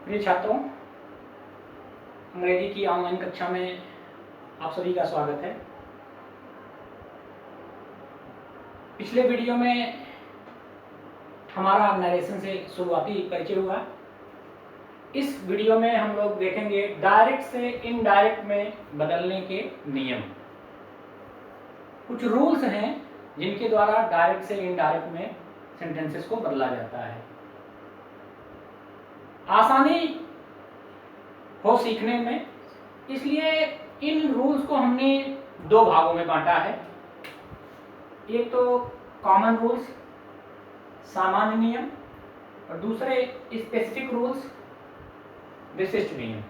प्रिय छात्रों, अंग्रेजी की ऑनलाइन कक्षा में आप सभी का स्वागत है। पिछले वीडियो में हमारा नरेशन से शुरुआती परिचय हुआ। इस वीडियो में हम लोग देखेंगे डायरेक्ट से इनडायरेक्ट में बदलने के नियम। कुछ रूल्स हैं जिनके द्वारा डायरेक्ट से इनडायरेक्ट में सेंटेंसेस को बदला जाता है। आसानी हो सीखने में, इसलिए इन रूल्स को हमने दो भागों में बांटा है। एक तो कॉमन रूल्स, सामान्य नियम, और दूसरे स्पेसिफिक रूल्स, विशिष्ट नियम।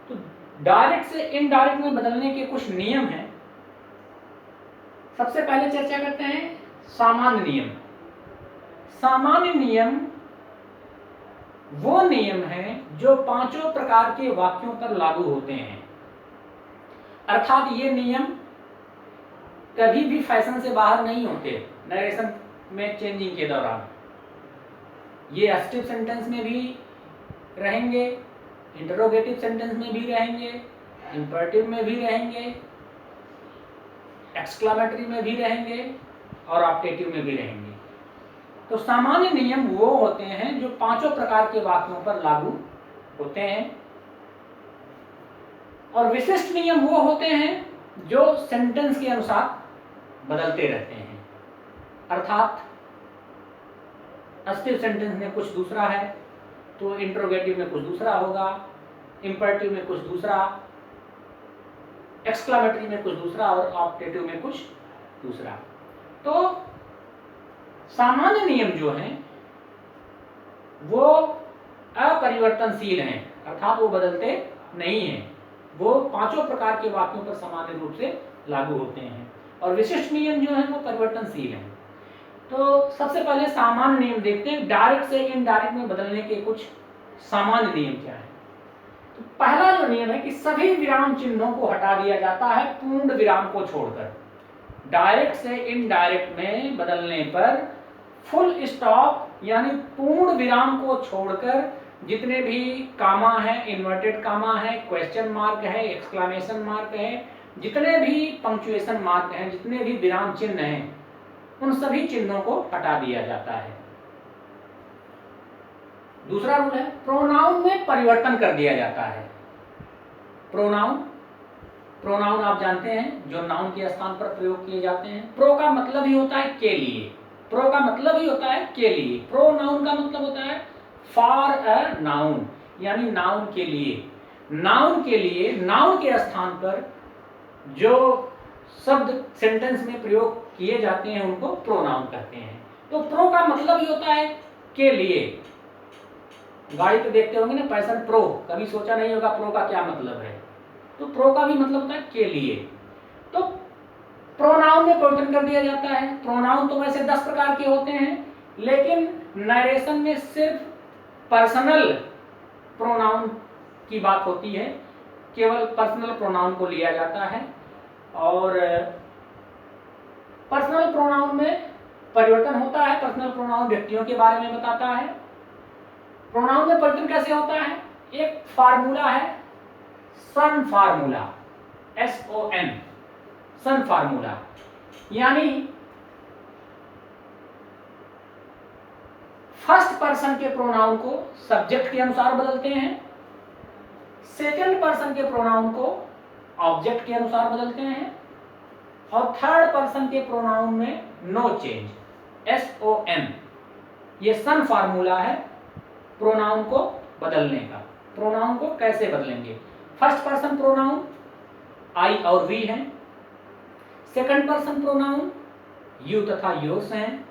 तो डायरेक्ट से इनडायरेक्ट में बदलने के कुछ नियम हैं। सबसे पहले चर्चा करते हैं सामान्य नियम। सामान्य नियम वो नियम हैं जो पांचों प्रकार के वाक्यों पर लागू होते हैं। अर्थात ये नियम कभी भी फैशन से बाहर नहीं होते। नरेशन में चेंजिंग के दौरान ये एस्टिव सेंटेंस में भी रहेंगे, इंटरोगेटिव सेंटेंस में भी रहेंगे, इंपरेटिव में भी रहेंगे, एक्सक्लामेटरी में भी रहेंगे और ऑप्टेटिव में भी रहेंगे। तो सामान्य नियम वो होते हैं जो पांचों प्रकार के वाक्यों पर लागू होते हैं, और विशिष्ट नियम वो होते हैं जो सेंटेंस के अनुसार बदलते रहते हैं। अर्थात एस्टिव सेंटेंस में कुछ दूसरा है तो इंटरोगेटिव में कुछ दूसरा होगा, इंपरेटिव में कुछ दूसरा, एक्सक्लामेटरी में कुछ दूसरा और ऑप्टेटिव में कुछ दूसरा। तो सामान्य नियम जो हैं वो अपरिवर्तनशील हैं, अर्थात वो बदलते नहीं हैं। वो पांचों प्रकार के वाक्यों पर सामान्य रूप से लागू होते हैं। और विशिष्ट नियम जो हैं वो परिवर्तनशील हैं। तो सबसे पहले सामान्य नियम देखते हैं। डायरेक्ट से इनडायरेक्ट में बदलने के कुछ सामान्य नियम क्या हैं। तो पहला जो नियम है कि सभी विराम चिन्हों को हटा दिया जाता है पूर्ण विराम को छोड़कर। डायरेक्ट से इनडायरेक्ट में बदलने पर फुल स्टॉप यानी पूर्ण विराम को छोड़कर जितने भी कामा है, इन्वर्टेड कामा है, क्वेश्चन मार्क है, एक्सक्लेमेशन मार्क है, जितने भी पंक्चुएशन मार्क हैं, जितने भी विराम चिन्ह हैं, उन सभी चिन्हों को हटा दिया जाता है। दूसरा रूल है प्रोनाउन में परिवर्तन कर दिया जाता है। प्रोनाउन आप जानते हैं जो नाउन के स्थान पर प्रयोग किए जाते हैं। प्रो का मतलब ही होता है के लिए। प्रो का मतलब ही होता है के लिए। प्रोनाउन का मतलब होता है फॉर अ नाउन, यानी नाउन के लिए। नाउन के लिए, नाउन के स्थान पर जो शब्द सेंटेंस में प्रयोग किए जाते हैं उनको प्रोनाउन कहते हैं। तो प्रो का मतलब ही होता है के लिए। गाड़ी पे देखते होंगे ना पैशन प्रो, कभी सोचा नहीं होगा प्रो का क्या मतलब है। तो प्रो का भी मतलब होता है के लिए। तो प्रोनाउन में परिवर्तन कर दिया जाता है। प्रोनाउन तो वैसे 10 प्रकार के होते हैं, लेकिन नरेशन में सिर्फ पर्सनल प्रोनाउन की बात होती है। केवल पर्सनल प्रोनाउन को लिया जाता है। और पर्सनल प्रोनाउन में परिवर्तन होता है। पर्सनल प्रोनाउन व्यक्तियों के बारे में बताता है। प्रोनाउन में परिवर्तन कैसे होता है? एक फार्मूला है सन फार्मूला, SON, सन फार्मूला। यानी फर्स्ट पर्सन के प्रोनाउन को सब्जेक्ट के अनुसार बदलते हैं, सेकंड पर्सन के प्रोनाउन को ऑब्जेक्ट के अनुसार बदलते हैं, और थर्ड पर्सन के प्रोनाउन में नो चेंज, SON। ये सन फार्मूला है प्रोनाउन को बदलने का। प्रोनाउन को कैसे बदलेंगे? फर्स्ट पर्सन प्रोनाउन आई और वी हैं। सेकंड पर्सन प्रोनाउन यू तथा योर्स हैं।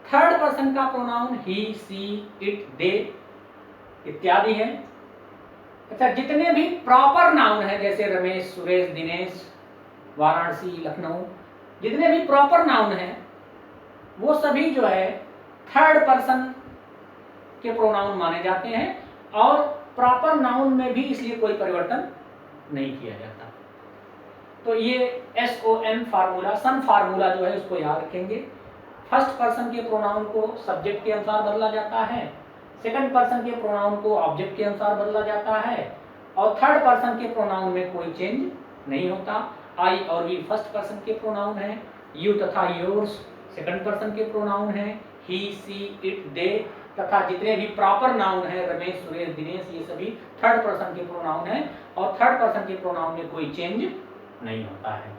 थर्ड पर्सन का प्रोनाउन ही, सी, इट, दे इत्यादि हैं। अच्छा, जितने भी प्रॉपर नाउन है जैसे रमेश, सुरेश, दिनेश, वाराणसी, लखनऊ, जितने भी प्रॉपर नाउन हैं वो सभी जो है थर्ड पर्सन के प्रोनाउन माने जाते हैं। और प्रॉपर नाउन में भी इसलिए कोई परिवर्तन नहीं किया जाता। तो ये SON फार्मूला, सन फार्मूला जो है उसको याद रखेंगे। फर्स्ट पर्सन के प्रोनाउन को सब्जेक्ट के अनुसार बदला जाता है, सेकंड पर्सन के प्रोनाउन को ऑब्जेक्ट के अनुसार बदला जाता है और थर्ड पर्सन के प्रोनाउन में कोई चेंज नहीं होता। आई और वी फर्स्ट पर्सन के प्रोनाउन है, यू तथा योर्स सेकंड पर्सन के प्रोनाउन है, ही सी इट दे तथा जितने भी प्रॉपर नाउन है रमेश सुरेश दिनेश ये सभी थर्ड पर्सन के प्रोनाउन है और थर्ड पर्सन के प्रोनाउन में कोई चेंज नहीं होता है।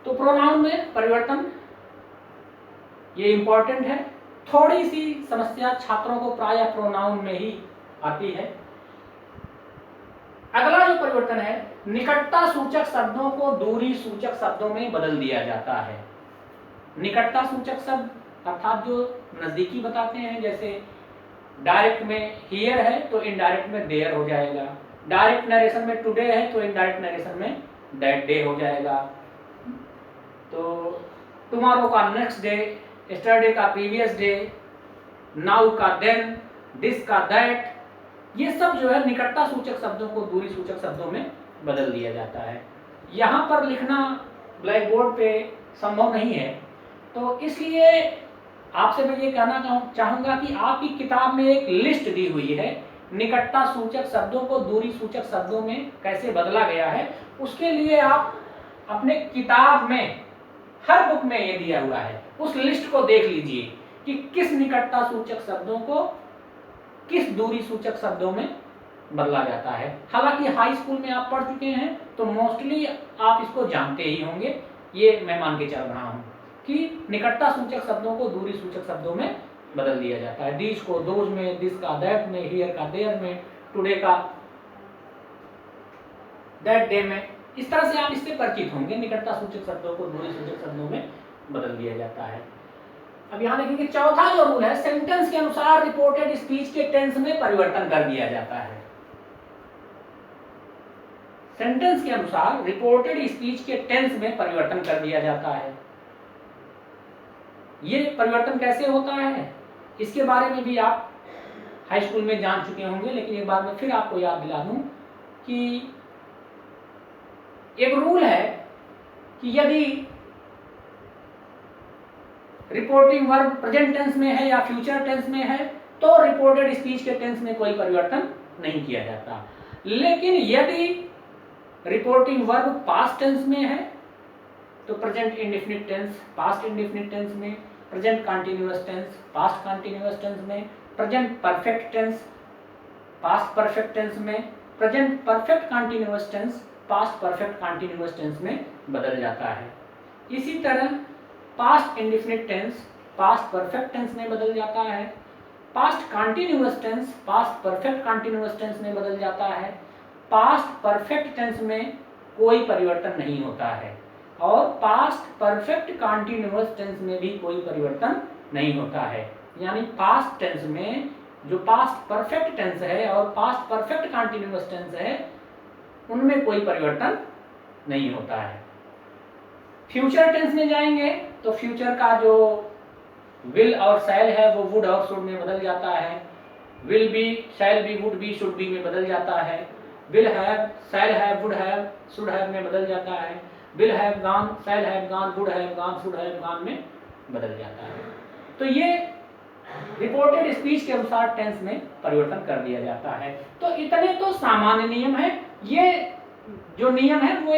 तो प्रोनाउन में परिवर्तन ये इंपॉर्टेंट है। थोड़ी सी समस्या छात्रों को प्रायः प्रोनाउन में ही आती है। अगला जो परिवर्तन है, निकटता सूचक शब्दों को दूरी सूचक शब्दों में बदल दिया जाता है। निकटता सूचक शब्द अर्थात जो नजदीकी बताते हैं, जैसे डायरेक्ट में हियर है तो इनडायरेक्ट में देयर हो जाएगा, डायरेक्ट नरेशन में टुडे है तो इनडायरेक्ट नरेशन में दैट डे हो जाएगा, तो टुमारो का नेक्स्ट डे, यस्टरडे का प्रीवियस डे, नाउ का देन, दिस का दैट, ये सब जो है निकटता सूचक शब्दों को दूरी सूचक शब्दों में बदल दिया जाता है। यहाँ पर लिखना ब्लैक बोर्ड पे संभव नहीं है, तो इसलिए आपसे मैं ये कहना चाहूँगा कि आपकी किताब में एक लिस्ट दी हुई है निकटता सूचक शब्दों को दूरी सूचक शब्दों में कैसे बदला गया है। उसके लिए आप अपने किताब में हर बुक में ये दिया हुआ है, उस लिस्ट को देख लीजिए कि किस निकटता सूचक शब्दों को किस दूरी सूचक शब्दों में बदला जाता है। हालांकि हाई स्कूल में आप पढ़ चुके हैं तो मोस्टली आप इसको जानते ही होंगे, ये मैं मान के चल रहा हूँ कि निकटता सूचक शब्दों को दूरी सूचक शब्दों में बदल दिया जाता है। दिस को दोज में, दिस का दैट में, हियर का देयर में, टुडे का दैट डे में, इस तरह से आप इससे परिचित होंगे। निकटता सूचक शब्दों को दूरी सूचक शब्दों में बदल दिया जाता है। अब यहाँ देखेंगे चौथा जो रूल है, सेंटेंस के अनुसार रिपोर्टेड स्पीच के टेंस में परिवर्तन कर दिया जाता है। सेंटेंस के अनुसार रिपोर्टेड स्पीच के टेंस में परिवर्तन कर दिया जाता है। ये परिवर्तन कैसे होता है इसके बारे में भी आप हाई स्कूल में जान चुके होंगे, लेकिन एक बार मैं फिर आपको याद दिला दूं कि एक रूल है कि यदि रिपोर्टिंग वर्ब प्रेजेंट टेंस में है या फ्यूचर टेंस में है तो रिपोर्टेड स्पीच के टेंस में कोई परिवर्तन नहीं किया जाता। लेकिन यदि रिपोर्टिंग वर्ब पास्ट टेंस में है तो present indefinite tense past indefinite tense में, present continuous tense past continuous tense में, present perfect tense past perfect tense में, present perfect continuous tense past perfect continuous tense में बदल जाता है। इसी तरह past indefinite tense past perfect tense में बदल जाता है, past continuous tense past perfect continuous tense में बदल जाता है, पास्ट परफेक्ट टेंस में कोई परिवर्तन नहीं होता है और पास्ट परफेक्ट कंटीन्यूअस टेंस में भी कोई परिवर्तन नहीं होता है। यानी पास्ट टेंस में जो पास्ट परफेक्ट टेंस है और पास्ट परफेक्ट कंटीन्यूअस टेंस है उनमें कोई परिवर्तन नहीं होता है। फ्यूचर टेंस में जाएंगे तो फ्यूचर का जो विल और शैल है वो वुड और शुड में बदल जाता है, will be, shall be, would be, should be में बदल जाता है, will have, shall have, would have, should have में बदल जाता है, will have gone, shall have gone, would have gone, should have gone में बदल जाता है। तो ये रिपोर्टेड स्पीच के अनुसार टेंस में परिवर्तन कर दिया जाता है। तो इतने तो सामान्य नियम है। ये जो नियम है वो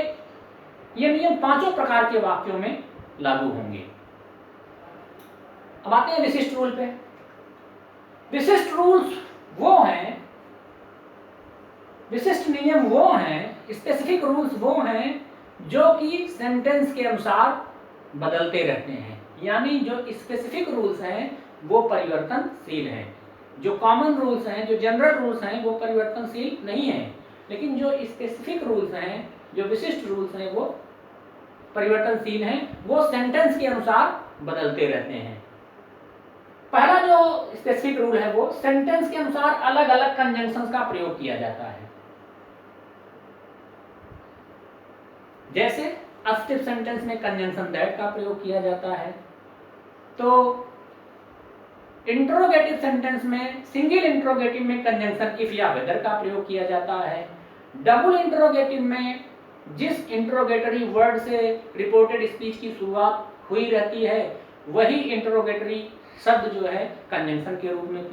ये नियम पांचों प्रकार के वाक्यों में लागू होंगे। अब आते हैं विशिष्ट रूल पे। विशिष्ट रूल्स वो हैं, विशिष्ट नियम वो हैं, स्पेसिफिक रूल्स वो हैं जो कि सेंटेंस के अनुसार बदलते रहते हैं। यानी जो स्पेसिफिक रूल्स हैं वो परिवर्तनशील हैं, जो कॉमन रूल्स हैं, जो जनरल रूल्स हैं वो परिवर्तनशील नहीं हैं, लेकिन जो स्पेसिफिक रूल्स हैं, जो विशिष्ट रूल्स हैं वो परिवर्तनशील हैं, वो सेंटेंस के अनुसार बदलते रहते हैं। पहला जो स्पेसिफिक रूल है वो सेंटेंस के अनुसार अलग अलग कंजंक्शंस का प्रयोग किया जाता है। जैसे अस्टिव सेंटेंस में कंजंक्शन दैट का प्रयोग किया जाता है, तो इंट्रोगेटिव सेंटेंस में सिंगल इंट्रोगेटिव में कंजंक्शन इफ या वेदर का प्रयोग किया जाता है। डबल इंट्रोगेटिव में जिस इंट्रोगेटरी वर्ड से रिपोर्टेड स्पीच की शुरुआत हुई रहती है वही इंट्रोगेटरी शब्द जो है कंजंक्शन के रूप में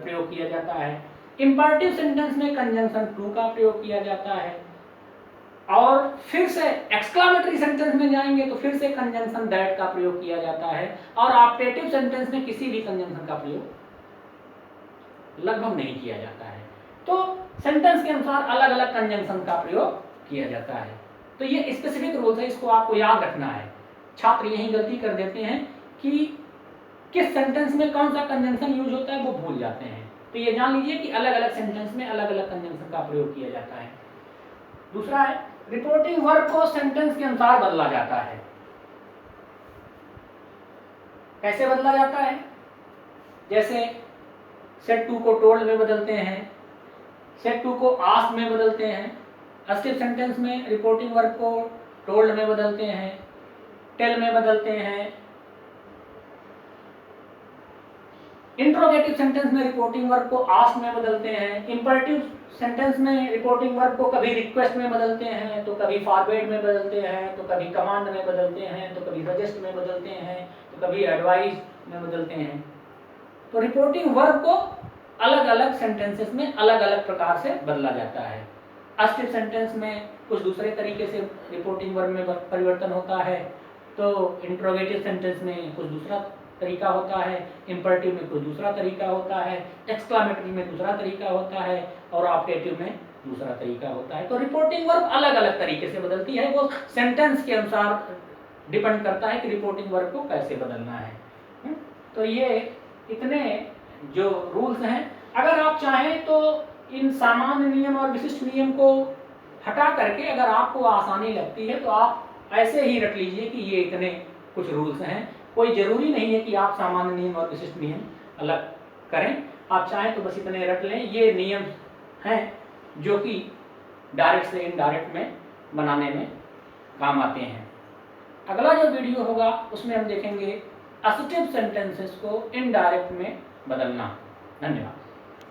प्रयोग किया जाता है। इंपैरेटिव सेंटेंस में कंजंक्शन टू का प्रयोग किया जाता है। और फिर से एक्सक्लामेटरी सेंटेंस में जाएंगे तो फिर से कंजंक्शन दैट का प्रयोग किया जाता है। और ऑप्टेटिव सेंटेंस में किसी भी कंजंक्शन का प्रयोग लगभग नहीं किया जाता है। तो सेंटेंस के अनुसार अलग अलग कंजंक्शन का प्रयोग किया जाता है। तो ये स्पेसिफिक रूल्स है, इसको आपको याद रखना है। छात्र यही गलती कर देते हैं कि किस सेंटेंस में कौन सा कंजंक्शन यूज होता है वो भूल जाते हैं। तो ये जान लीजिए कि अलग अलग सेंटेंस में अलग अलग कंजंक्शन का प्रयोग किया जाता है। दूसरा है रिपोर्टिंग वर्ब को सेंटेंस के अनुसार बदला जाता है। कैसे बदला जाता है? जैसे सेट टू को टोल्ड में बदलते हैं, सेट टू को आस्क्ड में बदलते हैं, अस्टिव सेंटेंस में रिपोर्टिंग वर्ब को टोल्ड में बदलते हैं, टेल में बदलते हैं, इंट्रोगेटिव सेंटेंस में रिपोर्टिंग वर्ब को आस्क्ड में बदलते हैं, इंपैरेटिव सेंटेंस में रिपोर्टिंग वर्ब को कभी रिक्वेस्ट में बदलते हैं, तो कभी फॉरवर्ड में बदलते हैं, तो कभी कमांड में बदलते हैं, तो कभी सजेस्ट में बदलते हैं, तो कभी एडवाइस में बदलते हैं। तो रिपोर्टिंग वर्ब को अलग अलग सेंटेंसेस में अलग अलग प्रकार से बदला जाता है। अस्टिव सेंटेंस में कुछ दूसरे तरीके से रिपोर्टिंग वर्ब में परिवर्तन होता है, तो इंट्रोगेटिव सेंटेंस में कुछ दूसरा तरीका होता है, इंपैरेटिव में कुछ दूसरा तरीका होता है, एक्सक्लामेटरी में दूसरा तरीका होता है और ऑप्टेटिव में दूसरा तरीका होता है। तो रिपोर्टिंग वर्ब अलग अलग तरीके से बदलती है, वो सेंटेंस के अनुसार डिपेंड करता है कि रिपोर्टिंग वर्ब को कैसे बदलना है। तो ये इतने जो रूल्स हैं, अगर आप चाहें तो इन सामान्य नियम और विशिष्ट नियम को हटा करके अगर आपको आसानी लगती है तो आप ऐसे ही रख लीजिए कि ये इतने कुछ रूल्स हैं। कोई जरूरी नहीं है कि आप सामान्य नियम और विशिष्ट नियम अलग करें, आप चाहें तो बस इतने रख लें। ये नियम हैं जो कि डायरेक्ट से इनडायरेक्ट में बनाने में काम आते हैं। अगला जो वीडियो होगा उसमें हम देखेंगे असर्टिव सेंटेंसेस को इनडायरेक्ट में बदलना। धन्यवाद।